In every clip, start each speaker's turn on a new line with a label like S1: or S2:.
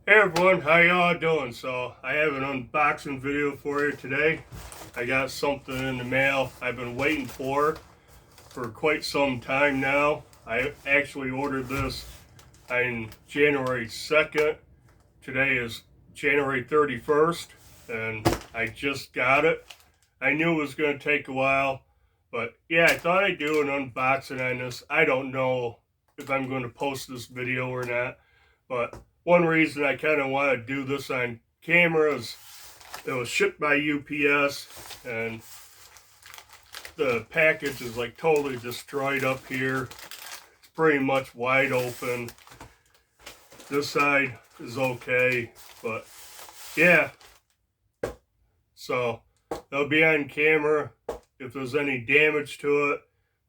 S1: Hey everyone, how y'all doing? So I have an unboxing video for you today. I got something in the mail I've been waiting for quite some time now. I actually ordered this on January 2nd. Today is January 31st and I just got it. I knew it was going to take a while, but yeah, I thought I'd do an unboxing on this. I don't know if I'm going to post this video or not, but one reason I kind of want to do this on camera is it was shipped by UPS and the package is like totally destroyed up here. It's pretty much wide open. This side is okay, but yeah. So it'll be on camera if there's any damage to it.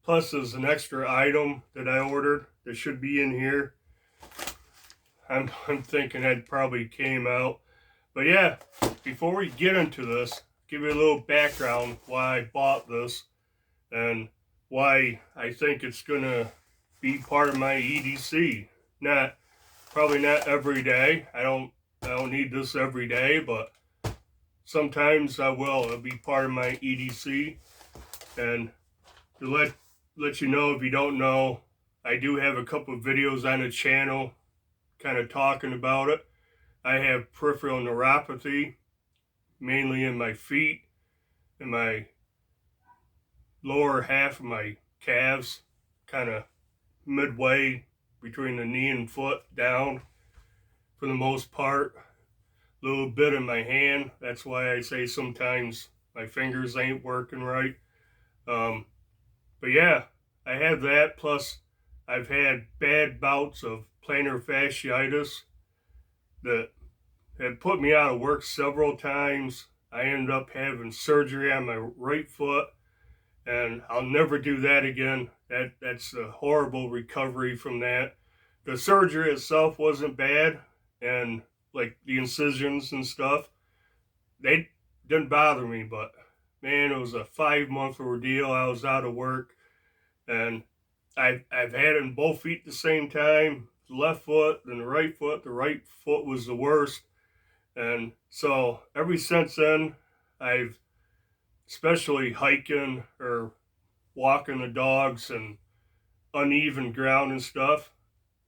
S1: Plus there's an extra item that I ordered that should be in here. I'm thinking that probably came out. But yeah, before we get into this, give you a little background why I bought this and why I think it's gonna be part of my EDC. Probably not every day. I don't need this every day, but sometimes I will. It'll be part of my EDC. And to let you know, if you don't know, I do have a couple of videos on the channel kind of talking about it. I have peripheral neuropathy, mainly in my feet and my lower half of my calves, kind of midway between the knee and foot down for the most part. A little bit in my hand. That's why I say sometimes my fingers ain't working right. But yeah, I have that. Plus, I've had bad bouts of plantar fasciitis that had put me out of work several times. I ended up having surgery on my right foot, and I'll never do that again. That's a horrible recovery from that. The surgery itself wasn't bad, and like the incisions and stuff, they didn't bother me, but man, it was a 5-month ordeal. I was out of work, and I've had it in both feet at the same time, the left foot, then the right foot. The right foot was the worst. And so ever since then, I've, especially hiking or walking the dogs and uneven ground and stuff,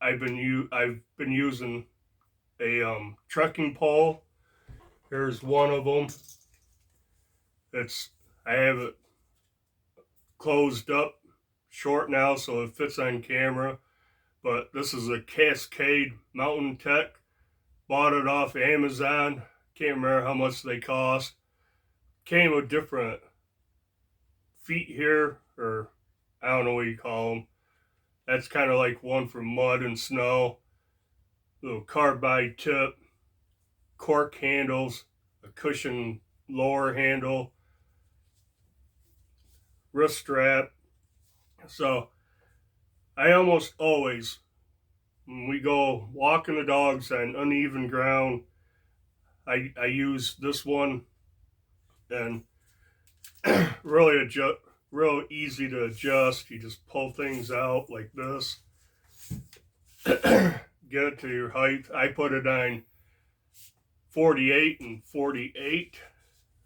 S1: I've been using a trekking pole. Here's one of them. I have it closed up short now so it fits on camera. But this is a Cascade Mountain Tech. Bought it off Amazon. Can't remember how much they cost. Came with different feet here, or I don't know what you call them. That's kind of like one for mud and snow. Little carbide tip, cork handles, a cushion lower handle, wrist strap. So I almost always, when we go walking the dogs on uneven ground, I use this one, and really real easy to adjust. You just pull things out like this, get it to your height. I put it on 48 and 48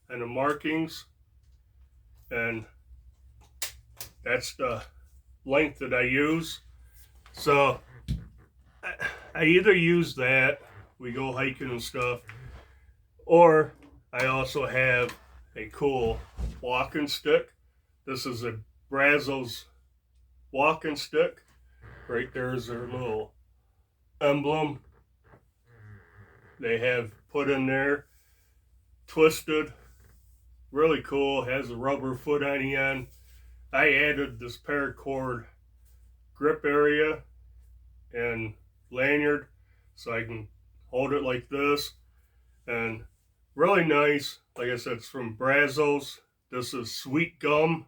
S1: and the markings, and that's the length that I use. So I either use that, we go hiking and stuff, or I also have a cool walking stick. This is a Brazos walking stick. Right there's their little emblem they have put in there. Twisted. Really cool. Has a rubber foot on the end. I added this paracord grip area and lanyard so I can hold it like this. And really nice. Like I said, it's from Brazos. This is sweet gum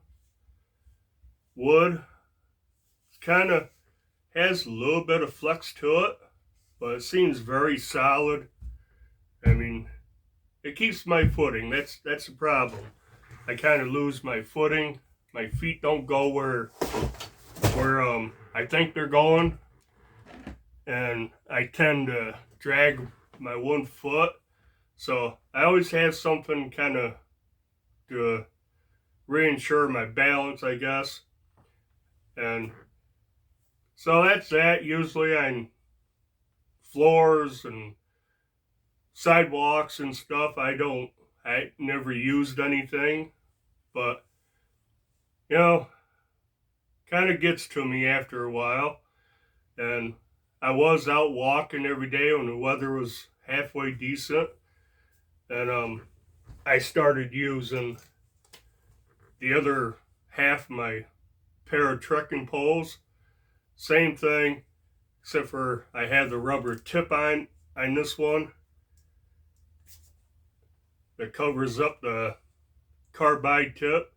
S1: wood. It kind of has a little bit of flex to it, but it seems very solid. I mean, it keeps my footing. That's the problem. I kind of lose my footing. My feet don't go where I think they're going, and I tend to drag my one foot. So I always have something kind of to reinsure my balance, I guess. And so that's that. Usually on floors and sidewalks and stuff, I never used anything. But, you know, kind of gets to me after a while. And I was out walking every day when the weather was halfway decent. And I started using the other half of my pair of trekking poles. Same thing, except for I had the rubber tip on this one that covers up the carbide tip.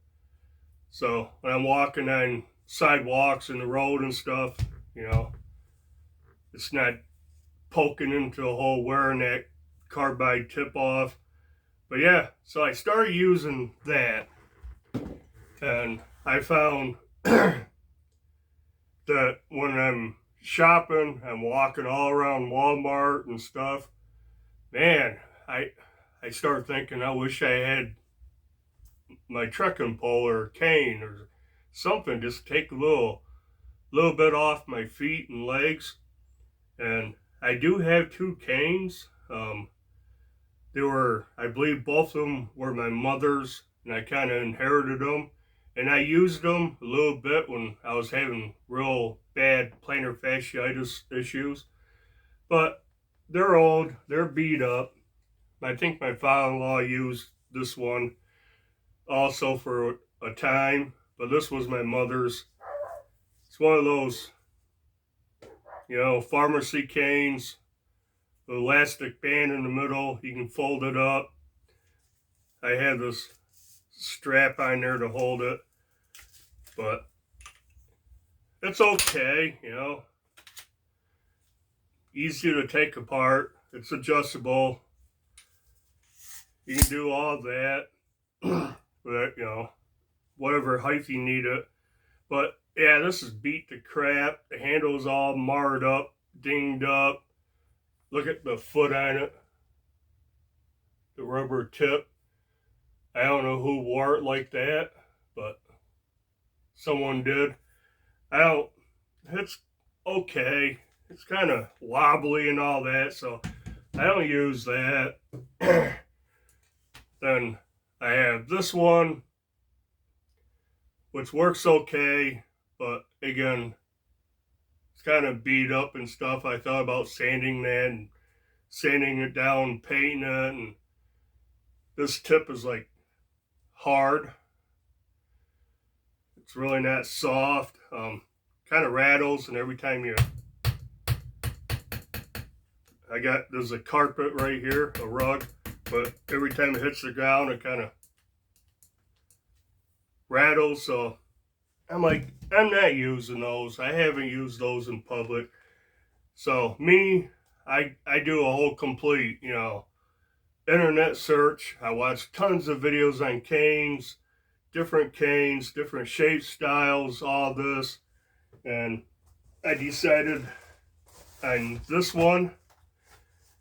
S1: So when I'm walking on sidewalks and the road and stuff, you know, it's not poking into a hole wearing that carbide tip off. But yeah, so I started using that, and I found that when I'm shopping, I'm walking all around Walmart and stuff, man, I start thinking I wish I had my trekking pole or cane or something, just take a little bit off my feet and legs. And I do have two canes. They were, I believe both of them were my mother's, and I kind of inherited them. And I used them a little bit when I was having real bad plantar fasciitis issues. But they're old, they're beat up. I think my father-in-law used this one also for a time, but this was my mother's. It's one of those, you know, pharmacy canes, the elastic band in the middle, you can fold it up. I had this strap on there to hold it, but it's okay, you know. Easy to take apart, it's adjustable. You can do all that, but, you know, whatever height you need it. But yeah, this is beat to crap. The handle's all marred up, dinged up. Look at the foot on it, the rubber tip. I don't know who wore it like that, but someone did. It's okay. It's kind of wobbly and all that, so I don't use that. Then I have this one, which works okay, but again, it's kind of beat up and stuff. I thought about sanding that and sanding it down, painting it, and this tip is like hard. It's really not soft. Kind of rattles, and every time there's a carpet right here, a rug, but every time it hits the ground, it kind of rattles. So I'm like, I'm not using those. I haven't used those in public. So me, I do a whole complete, you know, internet search. I watch tons of videos on canes, different shapes, styles, all this. And I decided on this one.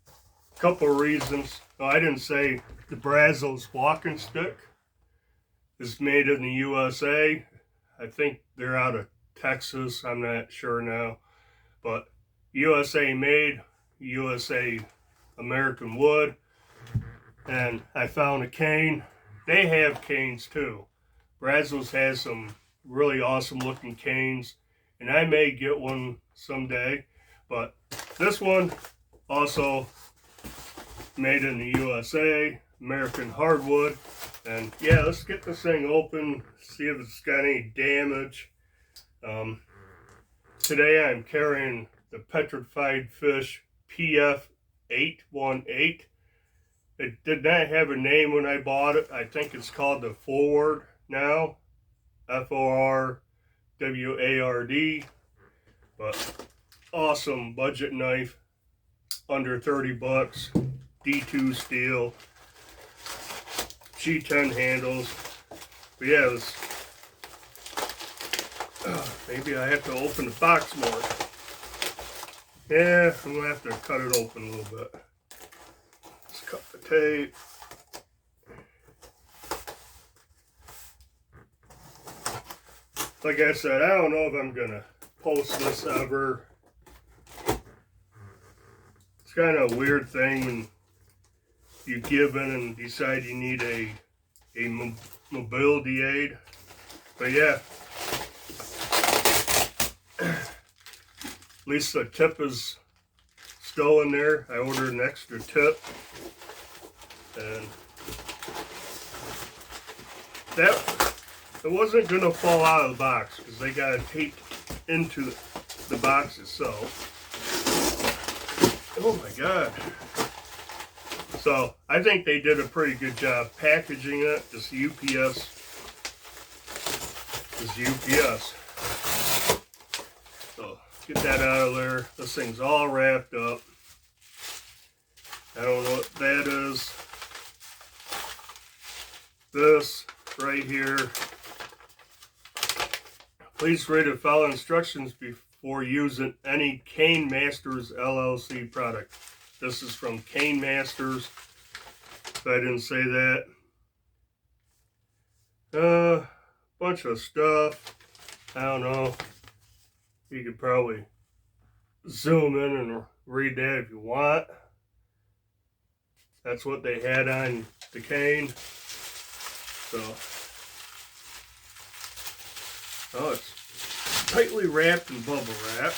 S1: A couple of reasons. Oh, I didn't say the Brazos walking stick is made in the USA. I think they're out of Texas. I'm not sure now. But USA made, USA American wood. And I found a cane. They have canes too. Brazos has some really awesome looking canes. And I may get one someday. But this one also made in the USA, American hardwood. And yeah, let's get this thing open, see if it's got any damage. Today I'm carrying the Petrified Fish PF818. It did not have a name when I bought it. I think it's called the Forward now, Forward. But awesome budget knife, under 30 bucks. D2 steel, G10 handles. But yeah, maybe I have to open the box more. Yeah, I'm gonna have to cut it open a little bit. tape. Like I said, I don't know if I'm gonna post this ever. It's kind of a weird thing when you give in and decide you need a mobility aid. But yeah, at least the tip is still in there. I ordered an extra tip, and that it wasn't gonna fall out of the box because they got it taped into the box itself. Oh my god. So I think they did a pretty good job packaging it. This UPS is UPS. So get that out of there. This thing's all wrapped up. I don't know what that is. This right here. Please read and follow instructions before using any Cane Masters LLC product. This is from Cane Masters. If I didn't say that. Bunch of stuff. I don't know. You could probably zoom in and read that if you want. That's what they had on the cane. So, oh, it's tightly wrapped in bubble wrap.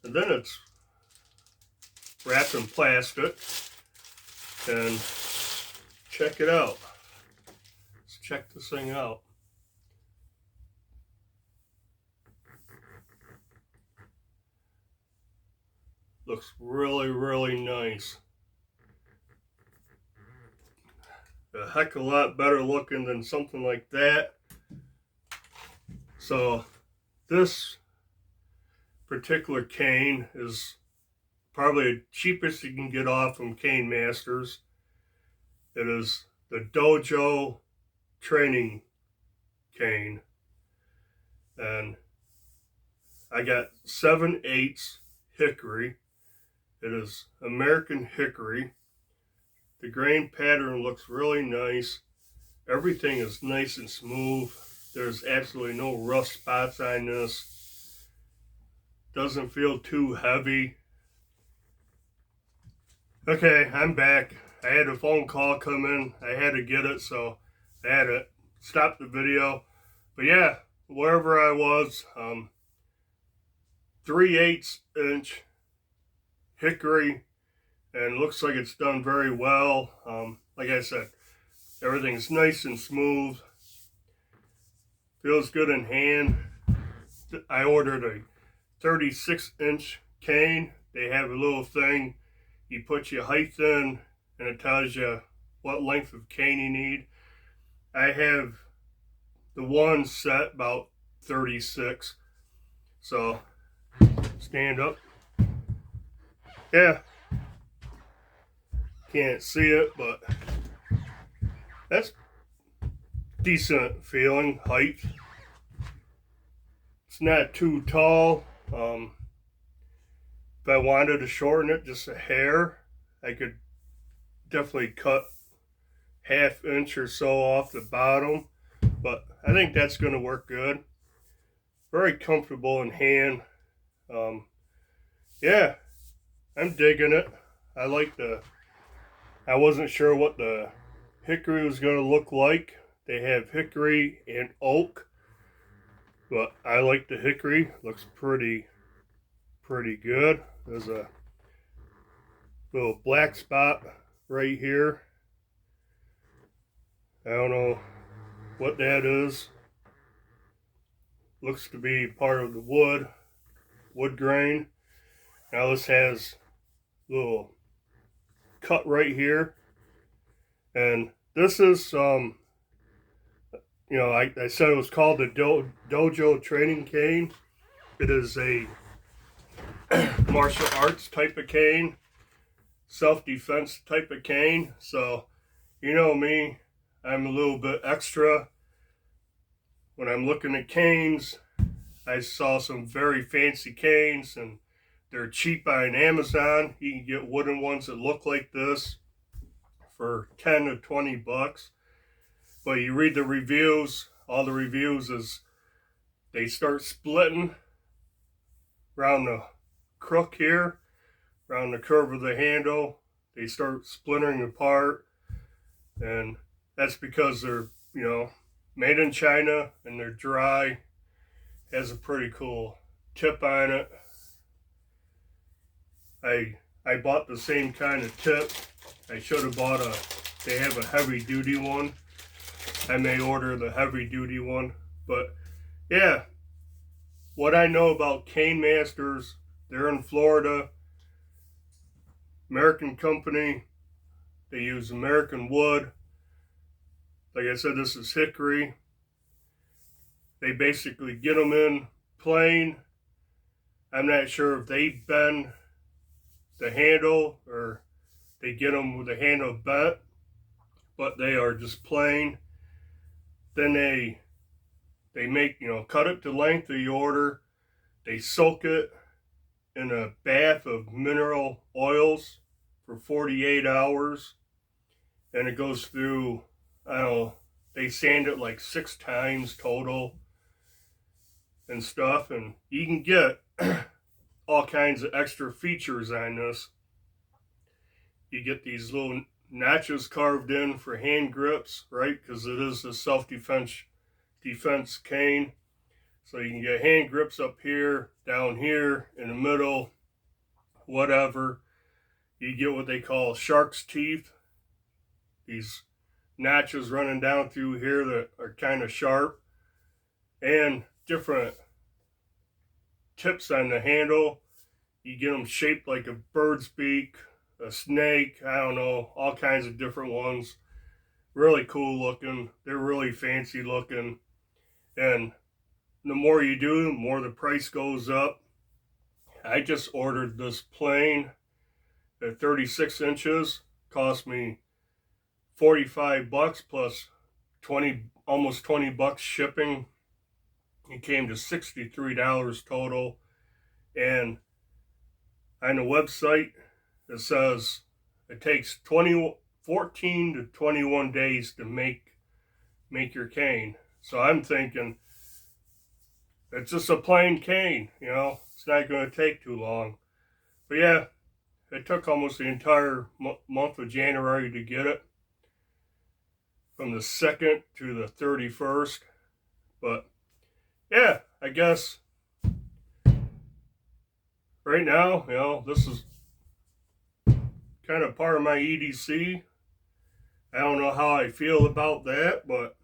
S1: And then it's wrapped in plastic. And check it out. Let's check this thing out. Looks really, really nice. A heck of a lot better looking than something like that. So this particular cane is probably the cheapest you can get off from Cane Masters. It is the Dojo training cane. And I got 7/8 hickory. It is American hickory. The grain pattern looks really nice. Everything is nice and smooth. There's absolutely no rough spots on this. Doesn't feel too heavy. Okay, I'm back. I had a phone call come in. I had to get it, so I had to stop the video. But yeah, wherever I was, 3/8 inch hickory, and looks like it's done very well. Like I said, everything's nice and smooth. Feels good in hand. I ordered a 36-inch cane. They have a little thing. You put your height in, and it tells you what length of cane you need. I have the one set about 36. So, stand up. Yeah. Can't see it, but that's decent feeling height. It's not too tall. If I wanted to shorten it just a hair, I could definitely cut 1/2 inch or so off the bottom, but I think that's going to work good. Very comfortable in hand. Yeah, I'm digging it. I wasn't sure what the hickory was going to look like. They have hickory and oak, but I like the hickory. Looks pretty good. There's a little black spot right here. I don't know what that is. Looks to be part of the wood grain. Now this has a little cut right here, and this is I said it was called the Dojo training cane. It is a martial arts type of cane, self-defense type of cane. So you know me, I'm a little bit extra. When I'm looking at canes, I saw some very fancy canes, and they're cheap on Amazon. You can get wooden ones that look like this for 10 to 20 bucks. But you read the reviews, all the reviews is they start splitting around the crook here, around the curve of the handle. They start splintering apart, and that's because they're, made in China and they're dry. Has a pretty cool tip on it. I bought the same kind of tip. I should have bought they have a heavy duty one. I may order the heavy duty one. But yeah, what I know about Cane Masters, they're in Florida. American company. They use American wood. Like I said, this is hickory. They basically get them in plain. I'm not sure if they bend the handle or they get them with the handle bent, but they are just plain. Then they make, cut it to length of your order. They soak it in a bath of mineral oils for 48 hours. And it goes through, I don't know, they sand it like 6 times total and stuff. And you can get all kinds of extra features on this. You get these little notches carved in for hand grips, right? Because it is a self-defense cane. So you can get hand grips up here, down here, in the middle, whatever. You get what they call shark's teeth. These notches running down through here that are kind of sharp. And different tips on the handle. You get them shaped like a bird's beak, a snake, I don't know, all kinds of different ones. Really cool looking. They're really fancy looking. And the more you do, the more the price goes up. I just ordered this plain at 36 inches. Cost me 45 bucks plus 20, almost 20 bucks shipping. It came to $63 total. And on the website, it says it takes 14 to 21 days to make your cane. So I'm thinking it's just a plain cane, it's not going to take too long. But yeah, it took almost the entire month of January to get it, from the 2nd to the 31st. But yeah, I guess right now, this is kind of part of my EDC. I don't know how I feel about that, but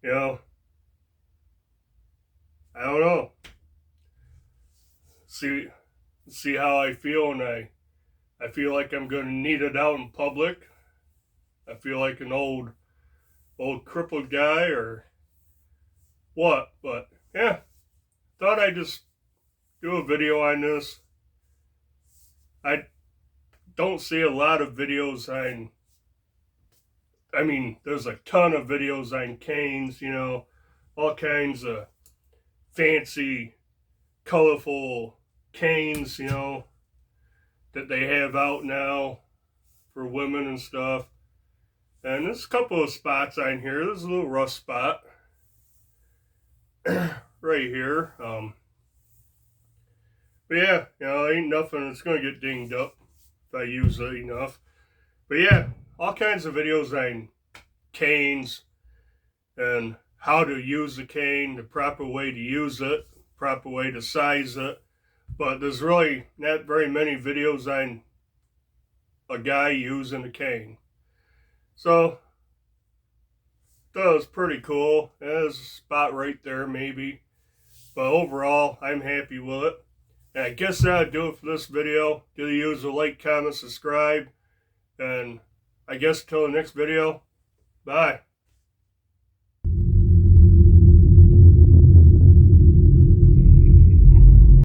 S1: I don't know. See how I feel, and I feel like I'm going to need it out in public. I feel like an old crippled guy or what, but yeah, thought I'd just do a video on this. I don't see a lot of videos on, there's a ton of videos on canes, all kinds of fancy, colorful canes, that they have out now for women and stuff. And there's a couple of spots on here. There's a little rough spot right here. But yeah, ain't nothing that's going to get dinged up if I use it enough. But yeah, all kinds of videos on canes and how to use a cane, the proper way to use it, proper way to size it. But there's really not very many videos on a guy using a cane. So, that was pretty cool. There's a spot right there maybe. But overall, I'm happy with it. And I guess that'll do it for this video. Do the usual like, comment, subscribe. And I guess until the next video, bye.